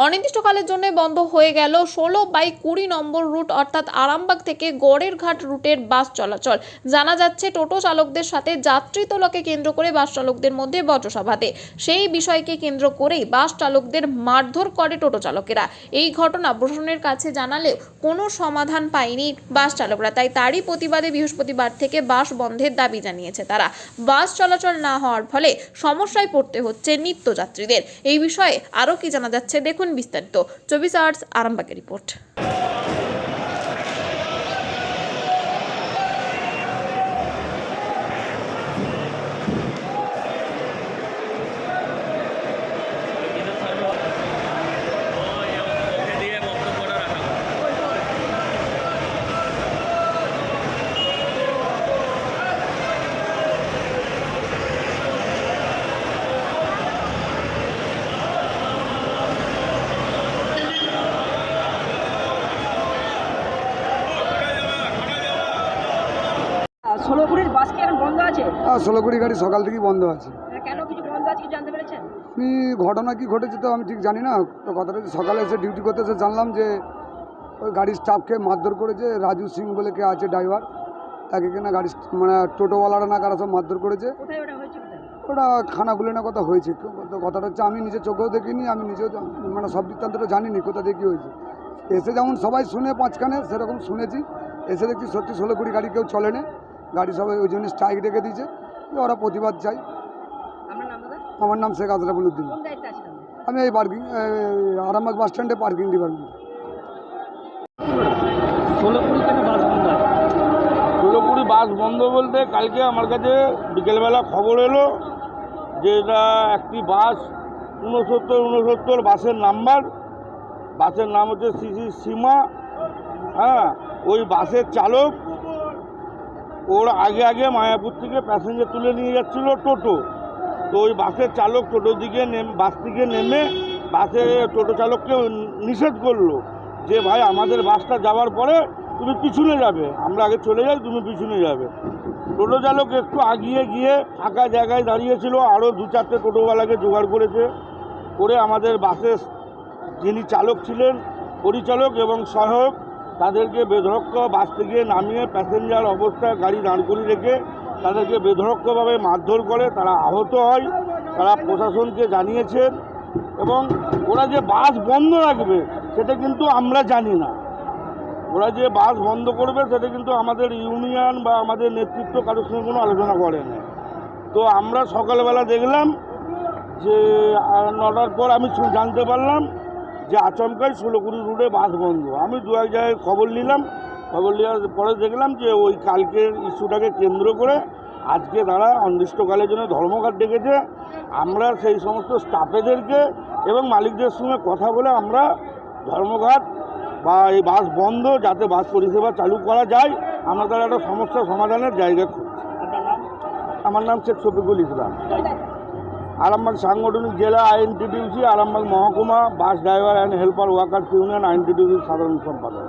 অনির্দিষ্টকালের জন্য বন্ধ হয়ে গেল 16/20 নম্বর রুট অর্থাৎ আরামবাগ থেকে গড়ের ঘাট রুটের বাস চলাচল। জানা যাচ্ছে টোটো চালকদের সাথে যাত্রী তোলাকে কেন্দ্র করে বাস চালকদের মধ্যে বচসাবাদে সেই বিষয়কে কেন্দ্র করেই বাস চালকদের মারধর করে টোটো চালকেরা। এই ঘটনা প্রশাসনের কাছে জানালেও কোনো সমাধান পায়নি বাস চালকরা, তাই তারই প্রতিবাদে বৃহস্পতিবার থেকে বাস বন্ধের দাবি জানিয়েছে তারা। বাস চলাচল না হওয়ার ফলে সমস্যায় পড়তে হচ্ছে নিত্যযাত্রীদের। এই বিষয়ে আরও কি জানা যাচ্ছে দেখুন বিস্তারিত। 24 আওয়ার্স আরামবাগের রিপোর্ট। ষোলকুড়ির বাস কি এখন বন্ধ আছে? ষোলকুড়ি গাড়ি সকাল থেকেই বন্ধ আছে। কেন কিছু বন্ধ আছে কি জানতে পেরেছেন? ঘটনা কি ঘটেছে তো আমি ঠিক জানি না। তো কথাটা সকালে এসে ডিউটি করতে এসে জানলাম যে ওই গাড়ির স্টাফকে মারধর করেছে। রাজু সিং বলে কে আছে ড্রাইভার, তাকে কিনা গাড়ি মানে টোটোওয়ালারা না কারা সব মারধর করেছে। কোথায় ওটা হয়েছে? কোথায়? ওটা খানাগুলো না কথা হয়েছে। তো কথাটা হচ্ছে আমি নিজে চোখেও দেখিনি, আমি নিজেও মানে সব বৃত্তান্তটা জানিনি কোথা দিয়ে কী হয়েছে। এসে যেমন সবাই শুনে পাঁচখানে সেরকম শুনেছি, এসে দেখছি সত্যি 16 গাড়ি কেউ চলে না, গাড়ি সবাই ওই জন্য স্ট্রাইক রেখে দিয়েছে। ওরা প্রতিবাদ চাই। আমার নাম শেখ আশরাফুল উদ্দিন। আমি এই পার্কিং আরামবাগ বাস স্ট্যান্ডে পার্কিং ডিপার্টমেন্ট। ষোলকুড়ি বাস বন্ধ বলতে কালকে আমার কাছে বিকেলবেলা খবর এলো যে এটা একটি বাস 69 বাসের নাম্বার, বাসের নাম হচ্ছে সীমা। হ্যাঁ, ওই বাসের চালক ওর আগে মায়াপুর থেকে প্যাসেঞ্জার তুলে নিয়ে যাচ্ছিল টোটো। তো ওই বাসের চালক বাস থেকে নেমে টোটো চালককে নিষেধ করলো যে ভাই আমাদের বাসটা যাওয়ার পরে তুমি পিছনে যাবে, আমরা আগে চলে যাই, তুমি পিছনে যাবে। টোটো চালক একটু আগিয়ে গিয়ে ফাঁকা জায়গায় দাঁড়িয়েছিল, আরও 2-4টে টোটোওয়ালাকে জোগাড় করে আমাদের বাসের যিনি চালক ছিলেন, পরিচালক এবং সহায়ক, তাদেরকে বেধড়ক বাস থেকে নামিয়ে প্যাসেঞ্জার অবস্থায় গাড়ি দাঁড় করিয়ে রেখে তাদেরকে বেধড়কভাবে মারধর করে। তারা আহত হয়, তারা প্রশাসনকে জানিয়েছেন। এবং ওরা যে বাস বন্ধ রাখবে সেটা কিন্তু আমরা জানি না। ওরা যে বাস বন্ধ করবে সেটা কিন্তু আমাদের ইউনিয়ন বা আমাদের নেতৃত্ব কারোর সঙ্গে কোনো আলোচনা করে না। তো আমরা সকালবেলা দেখলাম যে 9টার পর আমি জানতে পারলাম যে আচমকাই ষোলকুড়ি রুটে বাস বন্ধ। আমি দু এক জায়গায় খবর নেওয়ার পরে দেখলাম যে ওই কালকের ইস্যুটাকে কেন্দ্র করে আজকে তারা অনির্দিষ্টকালের জন্য ধর্মঘট ডেকেছে। আমরা সেই সমস্ত স্টাফেদেরকে এবং মালিকদের সঙ্গে কথা বলে আমরা ধর্মঘট বা এই বাস বন্ধ যাতে বাস পরিষেবা চালু করা যায়, আমরা তার একটা সমস্যা সমাধানের জায়গা খুঁজছি। আমার নাম শেখ শফিকুল ইসলাম, আরামবাগ সাংগঠনিক জেলা আইএনটিটিউসি, আরামবাগ মহকুমা bus driver and helper workers union আইএনটিটিউসির সাধারণ সম্পাদক।